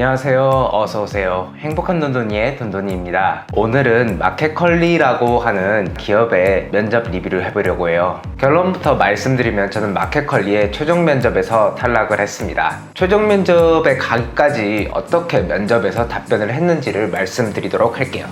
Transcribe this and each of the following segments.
안녕하세요. 어서오세요. 행복한 돈돈이의 돈돈이입니다. 오늘은 마켓컬리라고 하는 기업의 면접 리뷰를 해보려고 해요. 결론부터 말씀드리면 저는 마켓컬리의 최종 면접에서 탈락을 했습니다. 최종 면접에 가기까지 어떻게 면접에서 답변을 했는지를 말씀드리도록 할게요.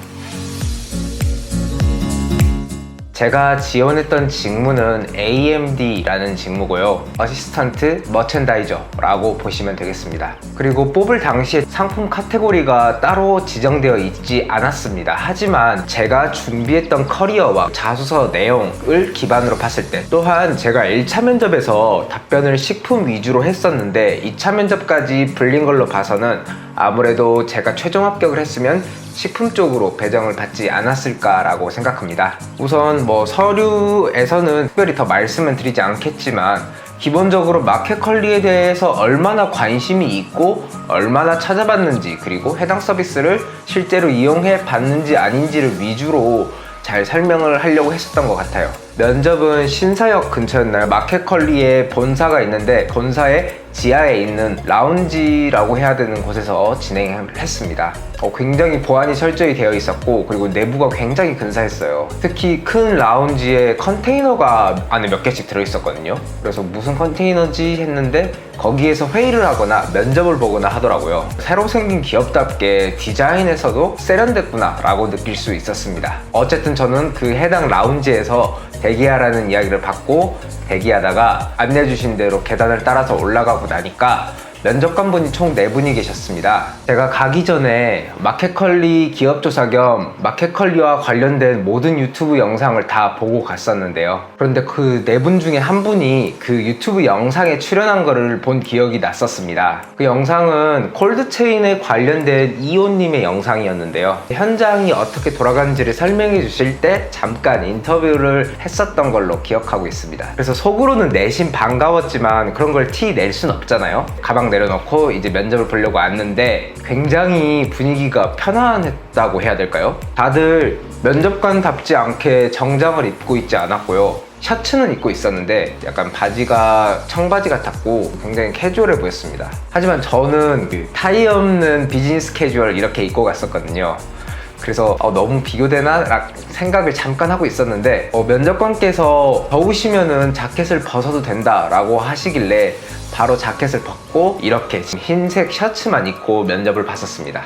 제가 지원했던 직무는 AMD라는 직무고요. 어시스턴트 머천다이저라고 보시면 되겠습니다. 그리고 뽑을 당시에 상품 카테고리가 따로 지정되어 있지 않았습니다. 하지만 제가 준비했던 커리어와 자소서 내용을 기반으로 봤을 때, 또한 제가 1차 면접에서 답변을 식품 위주로 했었는데 2차 면접까지 불린 걸로 봐서는 아무래도 제가 최종 합격을 했으면 식품 쪽으로 배정을 받지 않았을까라고 생각합니다. 우선 서류에서는 특별히 더 말씀은 드리지 않겠지만, 기본적으로 마켓컬리에 대해서 얼마나 관심이 있고 얼마나 찾아봤는지, 그리고 해당 서비스를 실제로 이용해 봤는지 아닌지를 위주로 잘 설명을 하려고 했었던 것 같아요. 면접은 신사역 근처였나요? 마켓컬리에 본사가 있는데 본사의 지하에 있는 라운지라고 해야 되는 곳에서 진행을 했습니다. 굉장히 보안이 철저히 되어 있었고, 그리고 내부가 굉장히 근사했어요. 특히 큰 라운지에 컨테이너가 안에 몇 개씩 들어있었거든요. 그래서 무슨 컨테이너지 했는데 거기에서 회의를 하거나 면접을 보거나 하더라고요. 새로 생긴 기업답게 디자인에서도 세련됐구나 라고 느낄 수 있었습니다. 어쨌든 저는 그 해당 라운지에서 대기하라는 이야기를 받고 대기하다가 안내해주신 대로 계단을 따라서 올라가고 나니까 면접관분이 총 4분이 계셨습니다. 제가 가기 전에 마켓컬리 기업조사 겸 마켓컬리와 관련된 모든 유튜브 영상을 다 보고 갔었는데요. 그런데 그 4분 중에 한 분이 그 유튜브 영상에 출연한 거를 본 기억이 났었습니다. 그 영상은 콜드체인에 관련된 이호님의 영상이었는데요. 현장이 어떻게 돌아가는지를 설명해 주실 때 잠깐 인터뷰를 했었던 걸로 기억하고 있습니다. 그래서 속으로는 내심 반가웠지만 그런 걸 티 낼 순 없잖아요. 가방 내려놓고 이제 면접을 보려고 왔는데 굉장히 분위기가 편안했다고 해야 될까요? 다들 면접관답지 않게 정장을 입고 있지 않았고요. 셔츠는 입고 있었는데 약간 바지가 청바지 같았고 굉장히 캐주얼해 보였습니다. 하지만 저는 타이 없는 비즈니스 캐주얼 이렇게 입고 갔었거든요. 그래서 너무 비교되나? 라는 생각을 잠깐 하고 있었는데 면접관께서 더우시면은 자켓을 벗어도 된다 라고 하시길래 바로 자켓을 벗고 이렇게 흰색 셔츠만 입고 면접을 봤었습니다.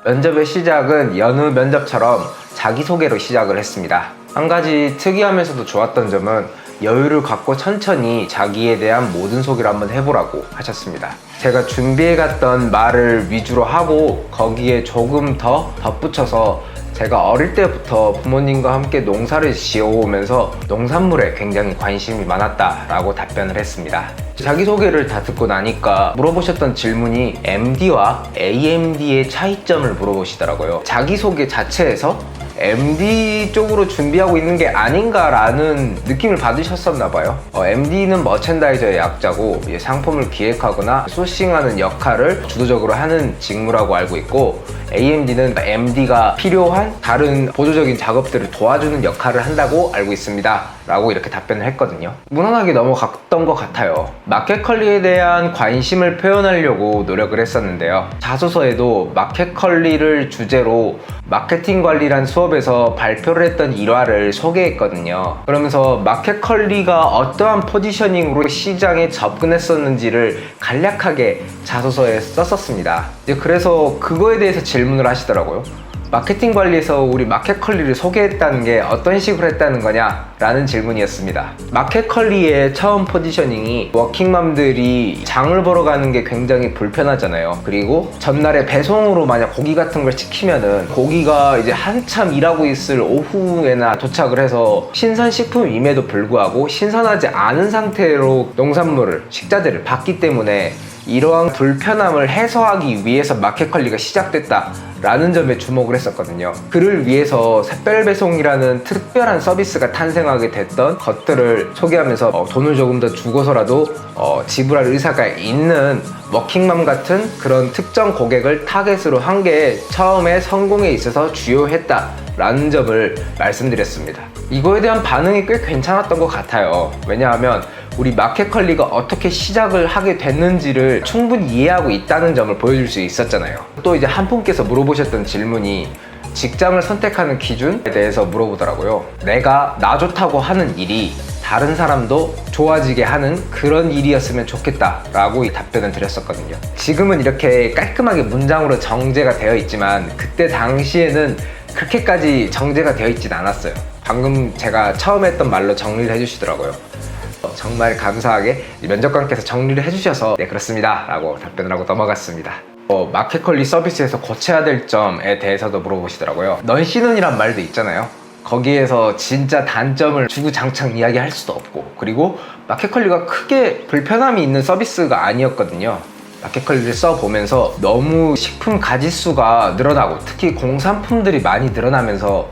면접의 시작은 여느 면접처럼 자기소개로 시작을 했습니다. 한 가지 특이하면서도 좋았던 점은 여유를 갖고 천천히 자기에 대한 모든 소개를 한번 해보라고 하셨습니다. 제가 준비해갔던 말을 위주로 하고 거기에 조금 더 덧붙여서 제가 어릴 때부터 부모님과 함께 농사를 지어오면서 농산물에 굉장히 관심이 많았다라고 답변을 했습니다. 자기소개를 다 듣고 나니까 물어보셨던 질문이 MD와 AMD의 차이점을 물어보시더라고요. 자기소개 자체에서 MD 쪽으로 준비하고 있는 게 아닌가라는 느낌을 받으셨었나 봐요. MD는 머천다이저의 약자고 상품을 기획하거나 소싱하는 역할을 주도적으로 하는 직무라고 알고 있고, AMD는 MD가 필요한 다른 보조적인 작업들을 도와주는 역할을 한다고 알고 있습니다 라고 이렇게 답변을 했거든요. 무난하게 넘어갔던 것 같아요. 마켓컬리에 대한 관심을 표현하려고 노력을 했었는데요. 자소서에도 마켓컬리를 주제로 마케팅 관리란 수업에서 발표를 했던 일화를 소개했거든요. 그러면서 마켓컬리가 어떠한 포지셔닝으로 시장에 접근했었는지를 간략하게 자소서에 썼었습니다. 그래서 그거에 대해서 질문을 하시더라고요. 마케팅 관리에서 우리 마켓컬리를 소개했다는 게 어떤 식으로 했다는 거냐? 라는 질문이었습니다. 마켓컬리의 처음 포지셔닝이 워킹맘들이 장을 보러 가는 게 굉장히 불편하잖아요. 그리고 전날에 배송으로 만약 고기 같은 걸 시키면은 고기가 이제 한참 일하고 있을 오후에나 도착을 해서 신선식품임에도 불구하고 신선하지 않은 상태로 농산물을, 식자재를 받기 때문에 이러한 불편함을 해소하기 위해서 마켓컬리가 시작됐다 라는 점에 주목을 했었거든요. 그를 위해서 샛별배송이라는 특별한 서비스가 탄생하게 됐던 것들을 소개하면서 돈을 조금 더 주고서라도 지불할 의사가 있는 워킹맘 같은 그런 특정 고객을 타겟으로 한 게 처음에 성공에 있어서 주요했다 라는 점을 말씀드렸습니다. 이거에 대한 반응이 꽤 괜찮았던 것 같아요. 왜냐하면 우리 마켓컬리가 어떻게 시작을 하게 됐는지를 충분히 이해하고 있다는 점을 보여줄 수 있었잖아요. 또 이제 한 분께서 물어보셨던 질문이 직장을 선택하는 기준에 대해서 물어보더라고요. 내가 나 좋다고 하는 일이 다른 사람도 좋아지게 하는 그런 일이었으면 좋겠다 라고 이 답변을 드렸었거든요. 지금은 이렇게 깔끔하게 문장으로 정제가 되어 있지만 그때 당시에는 그렇게까지 정제가 되어 있진 않았어요. 방금 제가 처음 했던 말로 정리를 해주시더라고요. 정말 감사하게 면접관께서 정리를 해주셔서 네 그렇습니다 라고 답변을 하고 넘어갔습니다. 마켓컬리 서비스에서 고쳐야 될 점에 대해서도 물어보시더라고요. 넌시는이란 말도 있잖아요. 거기에서 진짜 단점을 주구장창 이야기할 수도 없고, 그리고 마켓컬리가 크게 불편함이 있는 서비스가 아니었거든요. 마켓컬리를 써보면서 너무 식품 가짓수가 늘어나고 특히 공산품들이 많이 늘어나면서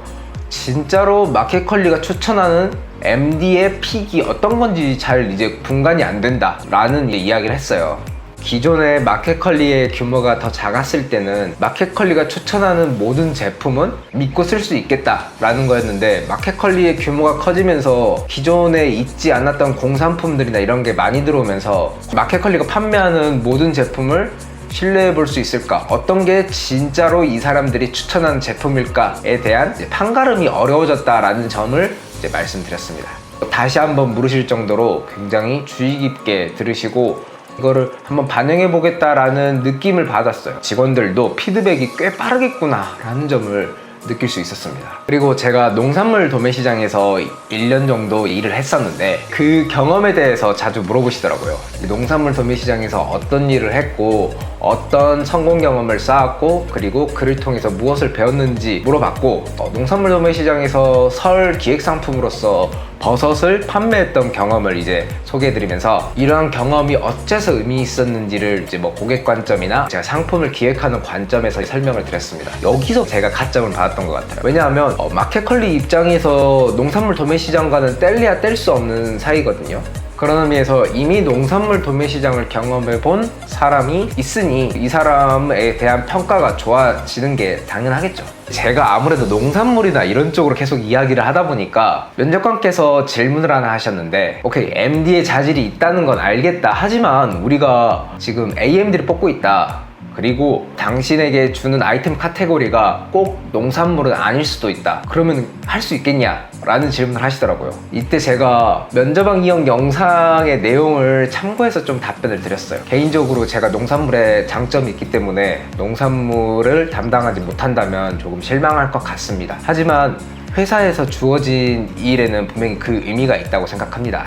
진짜로 마켓컬리가 추천하는 MD의 픽이 어떤 건지 잘 이제 분간이 안 된다 라는 이야기를 했어요. 기존의 마켓컬리의 규모가 더 작았을 때는 마켓컬리가 추천하는 모든 제품은 믿고 쓸 수 있겠다 라는 거였는데, 마켓컬리의 규모가 커지면서 기존에 있지 않았던 공산품들이나 이런 게 많이 들어오면서 마켓컬리가 판매하는 모든 제품을 신뢰해 볼 수 있을까? 어떤 게 진짜로 이 사람들이 추천하는 제품일까에 대한 판가름이 어려워졌다라는 점을 이제 말씀드렸습니다. 다시 한번 물으실 정도로 굉장히 주의 깊게 들으시고 이거를 한번 반영해 보겠다라는 느낌을 받았어요. 직원들도 피드백이 꽤 빠르겠구나 라는 점을 느낄 수 있었습니다. 그리고 제가 농산물 도매 시장에서 1년 정도 일을 했었는데 그 경험에 대해서 자주 물어보시더라고요. 농산물 도매 시장에서 어떤 일을 했고 어떤 성공 경험을 쌓았고 그리고 그를 통해서 무엇을 배웠는지 물어봤고, 농산물 도매 시장에서 설 기획 상품으로서 버섯을 판매했던 경험을 이제 소개해드리면서 이러한 경험이 어째서 의미 있었는지를 이제 뭐 고객 관점이나 제가 상품을 기획하는 관점에서 설명을 드렸습니다. 여기서 제가 가점을 받았던 것 같아요. 왜냐하면 마켓컬리 입장에서 농산물 도매 시장과는 뗄래야 뗄 수 없는 사이거든요. 그런 의미에서 이미 농산물 도매 시장을 경험해 본 사람이 있으니 이 사람에 대한 평가가 좋아지는 게 당연하겠죠. 제가 아무래도 농산물이나 이런 쪽으로 계속 이야기를 하다 보니까 면접관께서 질문을 하나 하셨는데, 오케이, MD의 자질이 있다는 건 알겠다. 하지만 우리가 지금 AMD를 뽑고 있다. 그리고 당신에게 주는 아이템 카테고리가 꼭 농산물은 아닐 수도 있다. 그러면 할 수 있겠냐? 라는 질문을 하시더라고요. 이때 제가 면접왕 이형 영상의 내용을 참고해서 좀 답변을 드렸어요. 개인적으로 제가 농산물에 장점이 있기 때문에 농산물을 담당하지 못한다면 조금 실망할 것 같습니다. 하지만 회사에서 주어진 일에는 분명히 그 의미가 있다고 생각합니다.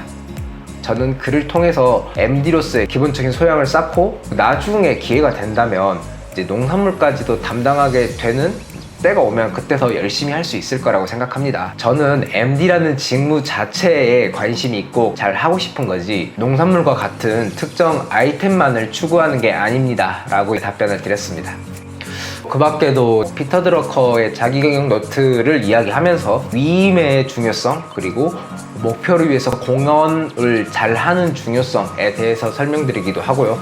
저는 그를 통해서 MD로서의 기본적인 소양을 쌓고 나중에 기회가 된다면 이제 농산물까지도 담당하게 되는 때가 오면 그때 더 열심히 할 수 있을 거라고 생각합니다. 저는 MD라는 직무 자체에 관심이 있고 잘 하고 싶은 거지 농산물과 같은 특정 아이템만을 추구하는 게 아닙니다 라고 답변을 드렸습니다. 그 밖에도 피터 드러커의 자기경영 노트를 이야기하면서 위임의 중요성, 그리고 목표를 위해서 공헌을 잘하는 중요성에 대해서 설명드리기도 하고요.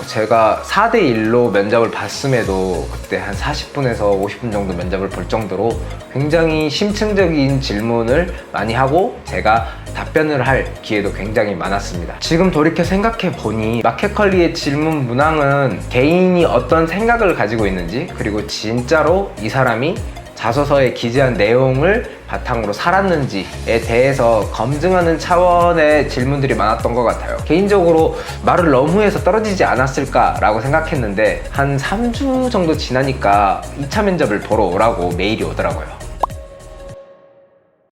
제가 4대1로 면접을 봤음에도 그때 한 40분에서 50분 정도 면접을 볼 정도로 굉장히 심층적인 질문을 많이 하고 제가 답변을 할 기회도 굉장히 많았습니다. 지금 돌이켜 생각해 보니 마켓컬리의 질문 문항은 개인이 어떤 생각을 가지고 있는지, 그리고 진짜로 이 사람이 자소서에 기재한 내용을 바탕으로 살았는지에 대해서 검증하는 차원의 질문들이 많았던 것 같아요. 개인적으로 말을 너무 해서 떨어지지 않았을까라고 생각했는데 한 3주 정도 지나니까 2차 면접을 보러 오라고 메일이 오더라고요.